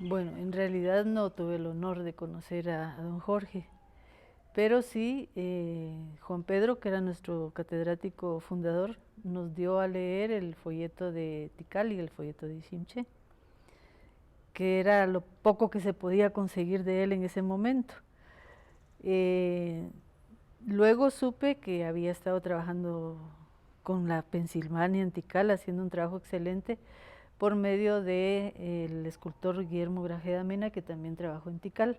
Bueno, en realidad no tuve el honor de conocer a don Jorge, pero sí Juan Pedro, que era nuestro catedrático fundador, nos dio a leer el folleto de Tikal y el folleto de Iximché, que era lo poco que se podía conseguir de él en ese momento. Luego supe que había estado trabajando con la Pensilvania en Tikal, haciendo un trabajo excelente, por medio del escultor Guillermo Grajeda Mena, que también trabajó en Tikal.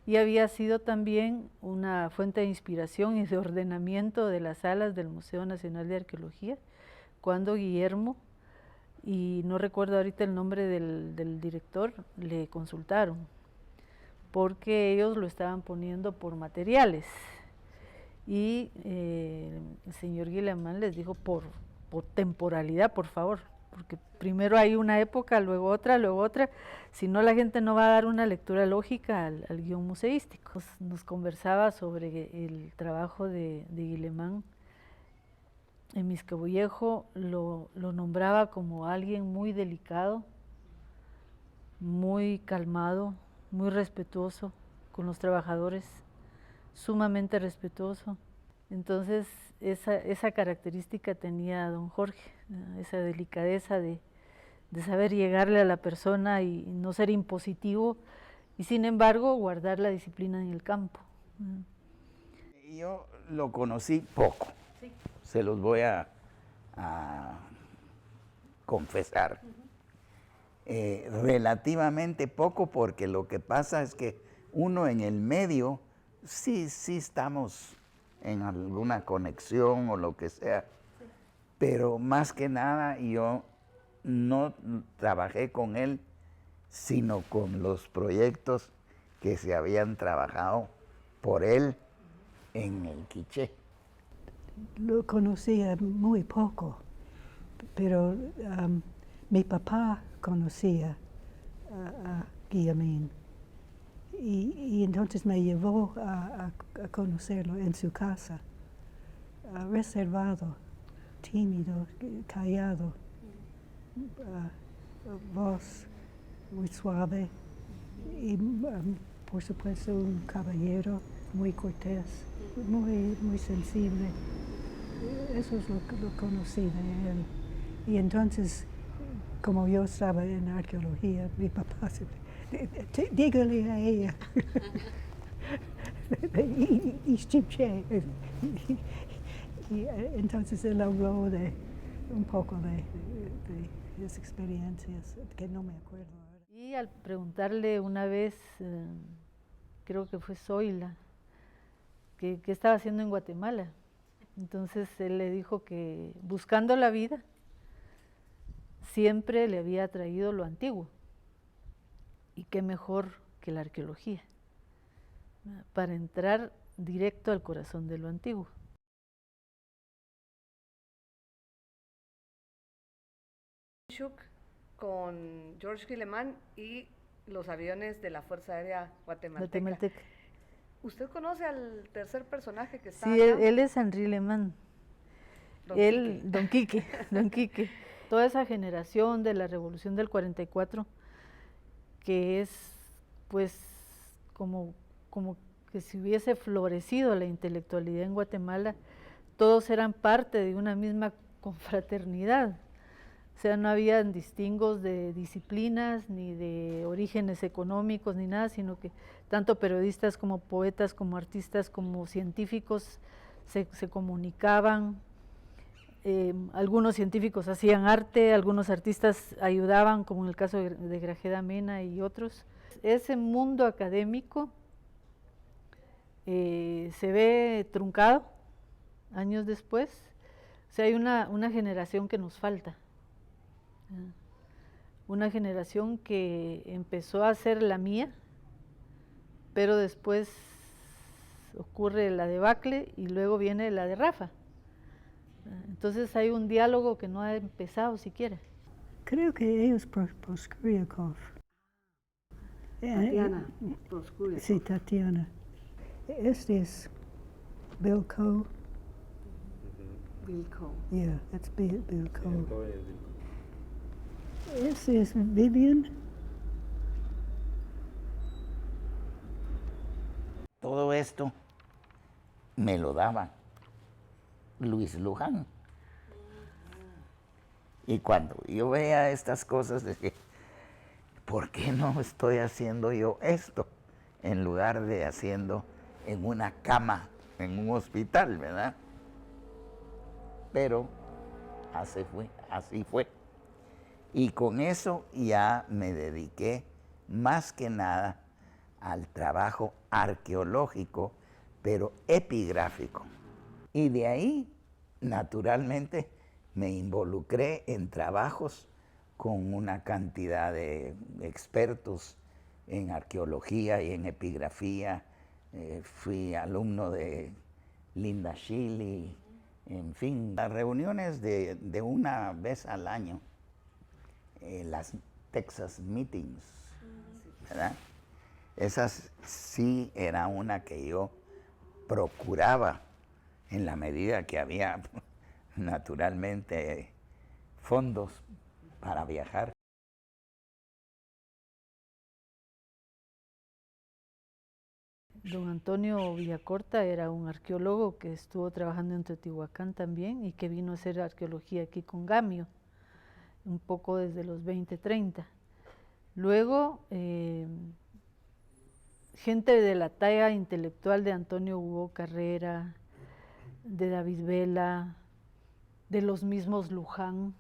Y había sido también una fuente de inspiración y de ordenamiento de las salas del Museo Nacional de Arqueología, cuando Guillermo, y no recuerdo ahorita el nombre del director, le consultaron, porque ellos lo estaban poniendo por materiales. Y el señor Guillemán les dijo por temporalidad, por favor, porque primero hay una época, luego otra, si no la gente no va a dar una lectura lógica al guión museístico. Nos conversaba sobre el trabajo de Guillemán. En Miscabullejo lo nombraba como alguien muy delicado, muy calmado, muy respetuoso con los trabajadores, sumamente respetuoso. Entonces esa característica tenía don Jorge, esa delicadeza de saber llegarle a la persona y no ser impositivo, y sin embargo guardar la disciplina en el campo. Yo lo conocí poco, sí. Se los voy a confesar. Relativamente poco, porque lo que pasa es que uno en el medio sí estamos en alguna conexión o lo que sea, sí. Pero más que nada yo no trabajé con él, sino con los proyectos que se habían trabajado por él en el Quiché. Lo conocía muy poco, pero mi papá conocía a Guillemín y entonces me llevó a conocerlo en su casa, reservado, tímido, callado, voz muy suave y por supuesto un caballero muy cortés, muy sensible. Eso es lo que lo conocí de él. Y entonces, como yo estaba en arqueología, mi papá se dígale a ella. Y entonces él habló de un poco de sus experiencias, que no me acuerdo ahora. Y al preguntarle una vez, creo que fue Zoila, qué estaba haciendo en Guatemala, entonces él le dijo que buscando la vida siempre le había atraído lo antiguo, y qué mejor que la arqueología, para entrar directo al corazón de lo antiguo. Con George Guillemán y los aviones de la Fuerza Aérea Guatemalteca. ¿Usted conoce al tercer personaje que está Sí, acá? él es Henri Guillemán. Don Quique. Toda esa generación de la Revolución del 44, que es pues como que si hubiese florecido la intelectualidad en Guatemala, todos eran parte de una misma confraternidad. O sea, no había distingos de disciplinas, ni de orígenes económicos, ni nada, sino que tanto periodistas como poetas, como artistas, como científicos se comunicaban. Algunos científicos hacían arte, algunos artistas ayudaban, como en el caso de Grajeda Mena y otros. Ese mundo académico se ve truncado años después. O sea, hay una generación que nos falta. Una generación que empezó a ser la mía, pero después ocurre la debacle y luego viene la de Rafa. Entonces hay un diálogo que no ha empezado siquiera. Creo que ellos Proskuriakov. Tatiana Proskuriakov. Sí, Tatiana. Este es Bill Coe. Bill Coe. Yeah, that's Bill Coe. Este es Vivian. todo esto me lo daba Luis Luján. Y cuando yo veía estas cosas, dije, ¿por qué no estoy haciendo yo esto? En lugar de haciendo en una cama, en un hospital, ¿verdad? Pero así fue. Y con eso ya me dediqué más que nada al trabajo arqueológico, pero epigráfico. Y de ahí, naturalmente, me involucré en trabajos con una cantidad de expertos en arqueología y en epigrafía. Fui alumno de Linda Schilly, en fin, las reuniones de una vez al año, las Texas Meetings, ¿verdad? Esas sí era una que yo procuraba en la medida que había naturalmente fondos para viajar. Don Antonio Villacorta era un arqueólogo que estuvo trabajando en Teotihuacán también y que vino a hacer arqueología aquí con Gamio, un poco desde los 20, 30. Luego, gente de la talla intelectual de Antonio Hugo Carrera, de David Vela, de los mismos Luján.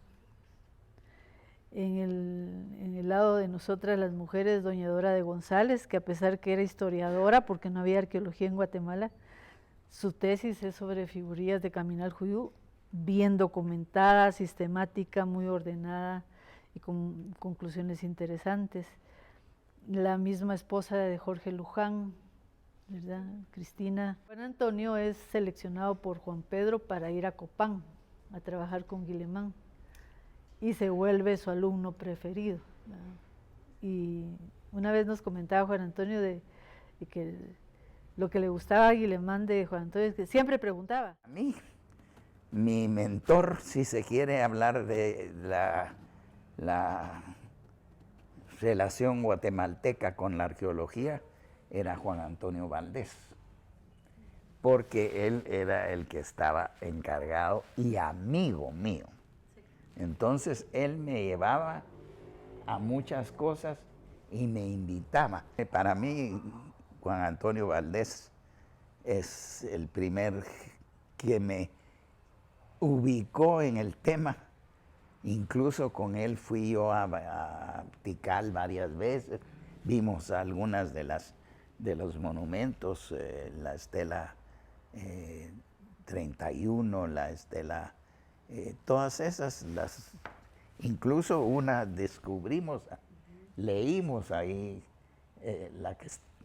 En el lado de nosotras las mujeres, doña Dora de González, que a pesar que era historiadora, porque no había arqueología en Guatemala, su tesis es sobre figurillas de Caminal Judú, bien documentada, sistemática, muy ordenada y con conclusiones interesantes. La misma esposa de Jorge Luján, ¿verdad? Cristina. Juan Antonio es seleccionado por Juan Pedro para ir a Copán a trabajar con Guillemán y se vuelve su alumno preferido, ¿verdad? Y una vez nos comentaba Juan Antonio de que lo que le gustaba a Guillemán de Juan Antonio es que siempre preguntaba. A mí, mi mentor, si se quiere hablar de la relación guatemalteca con la arqueología, era Juan Antonio Valdés, porque él era el que estaba encargado y amigo mío. Entonces él me llevaba a muchas cosas y me invitaba. Para mí, Juan Antonio Valdés es el primer que me ubicó en el tema. Incluso con él fui yo a Tikal varias veces. Vimos algunas de los monumentos, la estela 31, la estela, todas esas, incluso una descubrimos, leímos ahí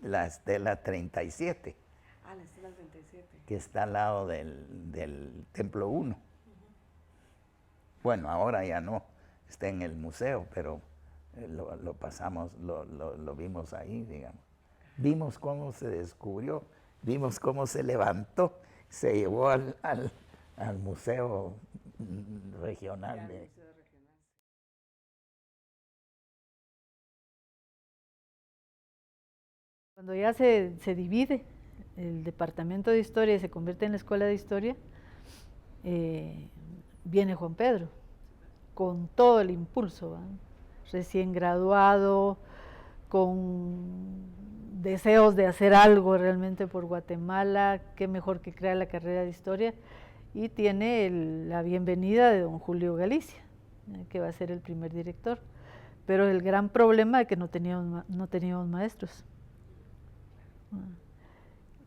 la estela 37. Ah, la estela 37. Que está al lado del Templo 1. Bueno, ahora ya no, está en el museo, pero lo pasamos, lo vimos ahí, digamos. Vimos cómo se descubrió, vimos cómo se levantó, se llevó al museo regional. Cuando ya se divide el departamento de historia y se convierte en la escuela de historia, viene Juan Pedro con todo el impulso, ¿verdad? Recién graduado, con deseos de hacer algo realmente por Guatemala, qué mejor que crear la carrera de historia, y tiene la bienvenida de don Julio Galicia, que va a ser el primer director, pero el gran problema es que no teníamos maestros.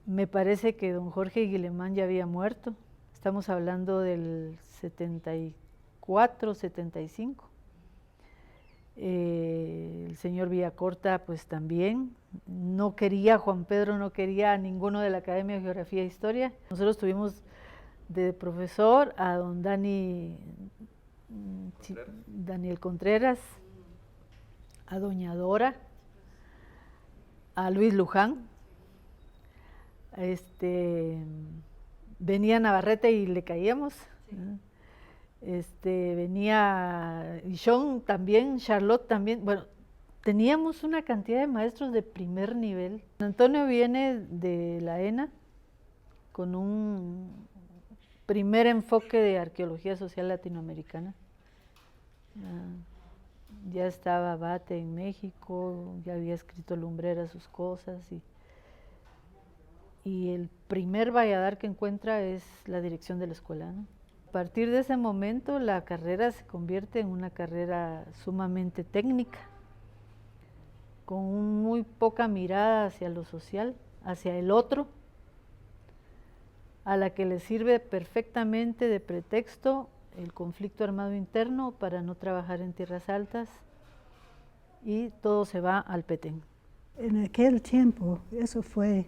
Me parece que don Jorge Guillemán ya había muerto, estamos hablando del 74, 75. El señor Villacorta pues también, no quería, Juan Pedro no quería a ninguno de la Academia de Geografía e Historia. Nosotros tuvimos de profesor a don Daniel Contreras, a doña Dora, a Luis Luján, venía Navarrete y le caíamos, sí. Venía John también, Charlotte también, bueno, Teníamos una cantidad de maestros de primer nivel. Antonio viene de la ENA con un primer enfoque de arqueología social latinoamericana. Ya estaba Bate en México, ya había escrito Lumbrera sus cosas y el primer valladar que encuentra es la dirección de la escuela, ¿no? A partir de ese momento la carrera se convierte en una carrera sumamente técnica, con muy poca mirada hacia lo social, hacia el otro, a la que le sirve perfectamente de pretexto el conflicto armado interno para no trabajar en tierras altas, y todo se va al Petén. En aquel tiempo, eso fue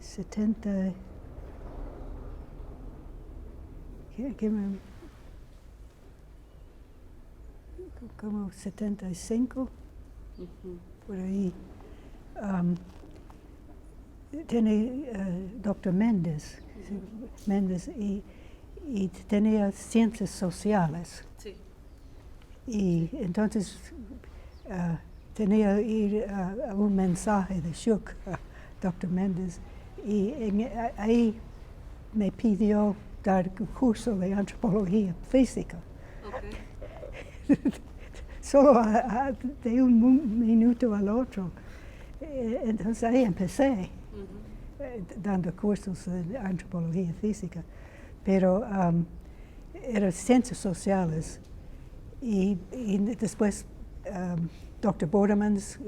70, como 75, por ahí. Tiene doctor Méndez, y tenía ciencias sociales. Sí. Y entonces tenía que ir a un mensaje de Schuch, doctor Méndez, y ahí me pidió dar un curso de antropología física. Okay. Solo de un minuto al otro. Entonces ahí empecé dando cursos de antropología física, pero eran ciencias sociales. Y después Dr. Bordermans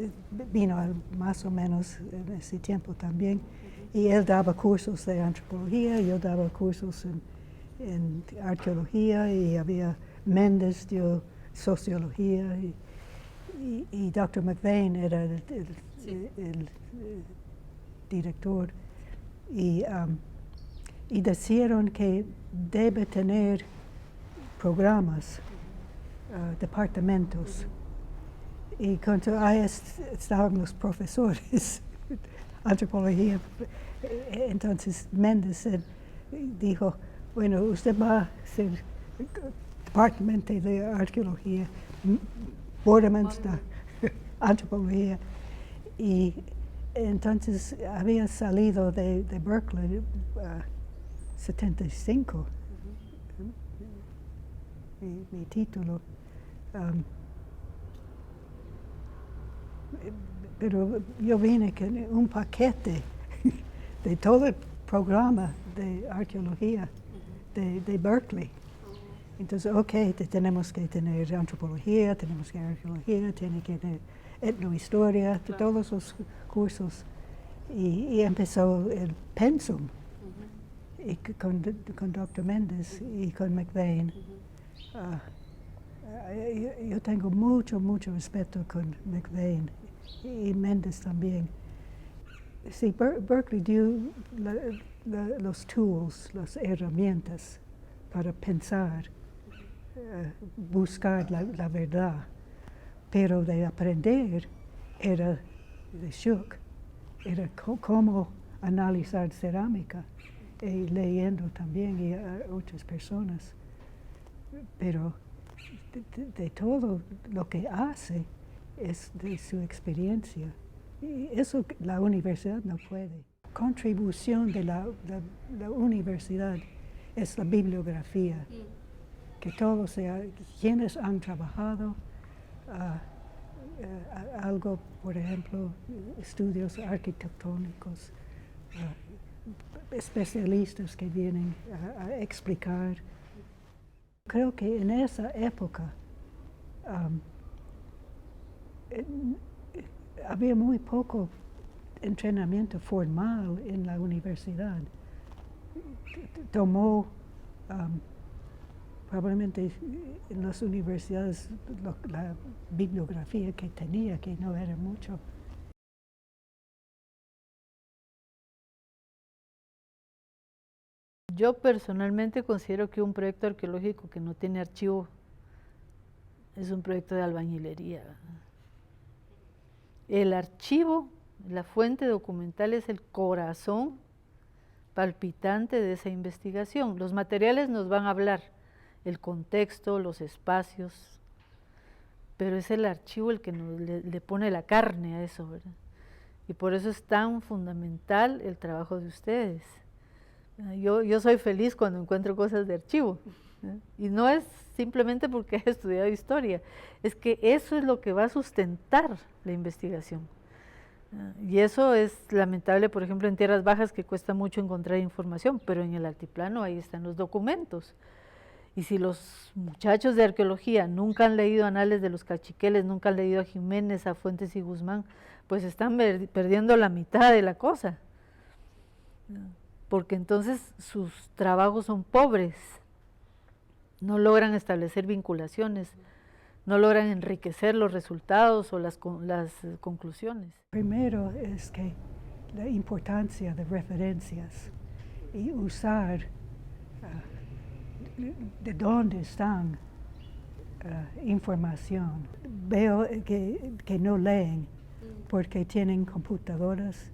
vino más o menos en ese tiempo también, y él daba cursos de antropología, yo daba cursos en arqueología, y había Méndez dio sociología, y Dr. McVeigh era el director, y decidieron que debe tener programas, departamentos, y cuando ahí estaban los profesores antropología, entonces Méndez dijo, bueno, usted va a ser departamento de arqueología, Bordermans de antropología, y entonces había salido de Berkeley 75, mi título. Pero yo vine con un paquete de todo el programa de arqueología de Berkeley. Entonces, tenemos que tener antropología, tenemos que arqueología, tiene que tener etnohistoria, todos los cursos. Y empezó el pensum y con Dr. Méndez y con McVeigh. Yo tengo mucho respeto con McVeigh y Méndez también. Sí, Berkeley dio los tools, las herramientas para pensar, buscar la verdad, pero de aprender era de Schuch, era cómo analizar cerámica, y leyendo también y a otras personas. Pero de todo lo que hace es de su experiencia. Y eso la universidad no puede. Contribución de la universidad es la bibliografía, que todos quienes han trabajado algo, por ejemplo, estudios arquitectónicos, especialistas que vienen a explicar. Creo que en esa época había muy poco entrenamiento formal en la universidad. Tomó probablemente en las universidades la bibliografía que tenía, que no era mucho. Yo personalmente considero que un proyecto arqueológico que no tiene archivo es un proyecto de albañilería. El archivo, la fuente documental, es el corazón palpitante de esa investigación. Los materiales nos van a hablar, el contexto, los espacios, pero es el archivo el que le pone la carne a eso, ¿verdad? Y por eso es tan fundamental el trabajo de ustedes. Yo soy feliz cuando encuentro cosas de archivo, ¿eh? Y no es simplemente porque he estudiado historia, es que eso es lo que va a sustentar la investigación. Y eso es lamentable, por ejemplo, en tierras bajas, que cuesta mucho encontrar información, pero en el altiplano ahí están los documentos. Y si los muchachos de arqueología nunca han leído Anales de los Cachiqueles, nunca han leído a Jiménez, a Fuentes y Guzmán, pues están perdiendo la mitad de la cosa. Porque entonces sus trabajos son pobres, no logran establecer vinculaciones, no logran enriquecer los resultados o las conclusiones. Primero es que la importancia de referencias y usar de dónde están información. Veo que no leen porque tienen computadoras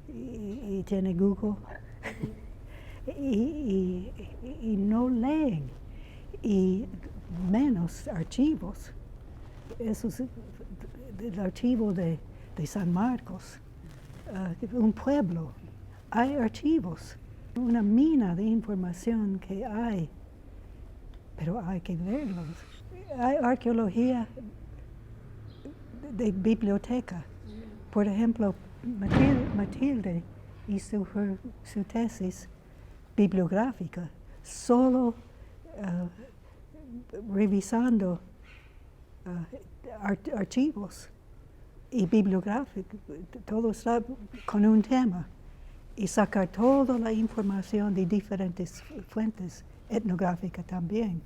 y tienen Google y no leen, y menos archivos. Eso es el archivo de San Marcos, un pueblo. Hay archivos, una mina de información que hay, pero hay que verlos. Hay arqueología de biblioteca. Por ejemplo, Matilde hizo su tesis bibliográfica, solo revisando archivos y bibliográficos, todo está con un tema, y sacar toda la información de diferentes fuentes, etnográfica también.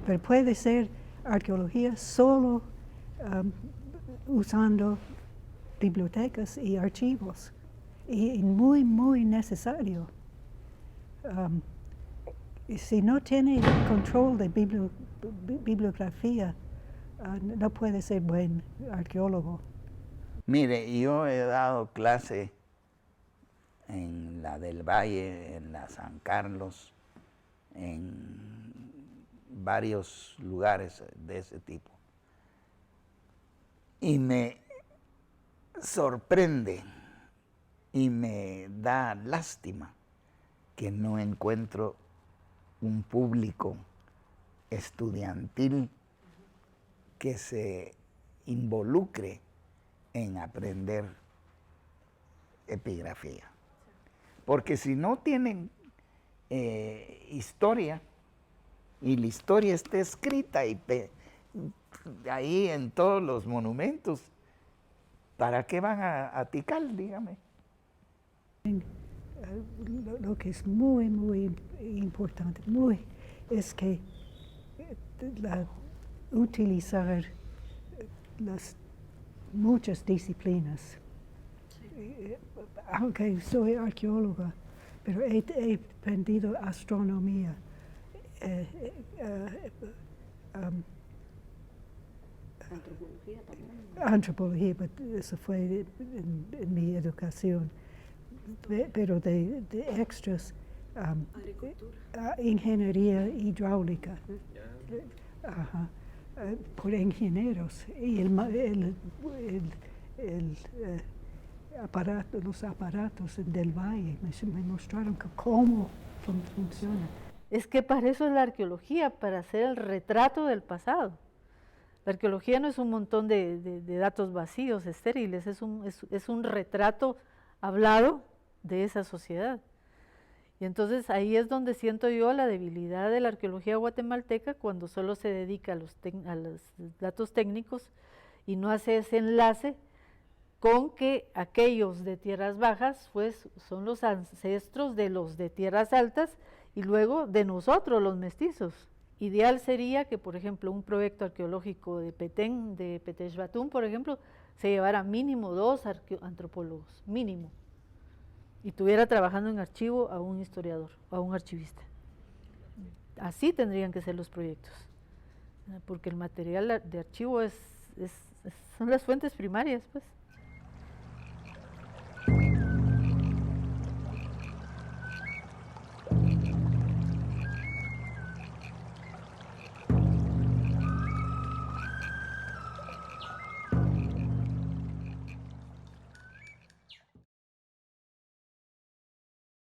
Pero puede ser arqueología solo usando bibliotecas y archivos, y muy, muy necesario. Si no tiene control de bibliografía, no puede ser buen arqueólogo. Mire, yo he dado clase en la del Valle, en la San Carlos, en varios lugares de ese tipo. Y me sorprende y me da lástima que no encuentro un público estudiantil que se involucre en aprender epigrafía. Porque si no tienen historia, y la historia está escrita y ahí en todos los monumentos, ¿para qué van a Tikal, dígame? Lo que es muy, muy importante, es que utilizar las muchas disciplinas. Aunque soy arqueóloga, pero he aprendido astronomía, Antropología también. Antropología, pero eso fue en mi educación. Pero de extras, ingeniería hidráulica, por ingenieros, y los aparatos del Valle me mostraron cómo funciona. Es que para eso es la arqueología, para hacer el retrato del pasado. La arqueología no es un montón de datos vacíos, estériles, es un retrato hablado de esa sociedad. Y entonces ahí es donde siento yo la debilidad de la arqueología guatemalteca, cuando solo se dedica a los datos técnicos y no hace ese enlace con que aquellos de tierras bajas pues son los ancestros de los de tierras altas y luego de nosotros los mestizos. Ideal sería que, por ejemplo, un proyecto arqueológico de Petén, de Petén-Batún, por ejemplo, se llevara mínimo 2 antropólogos, mínimo, y tuviera trabajando en archivo a un historiador, a un archivista. Así tendrían que ser los proyectos, porque el material de archivo son las fuentes primarias, pues.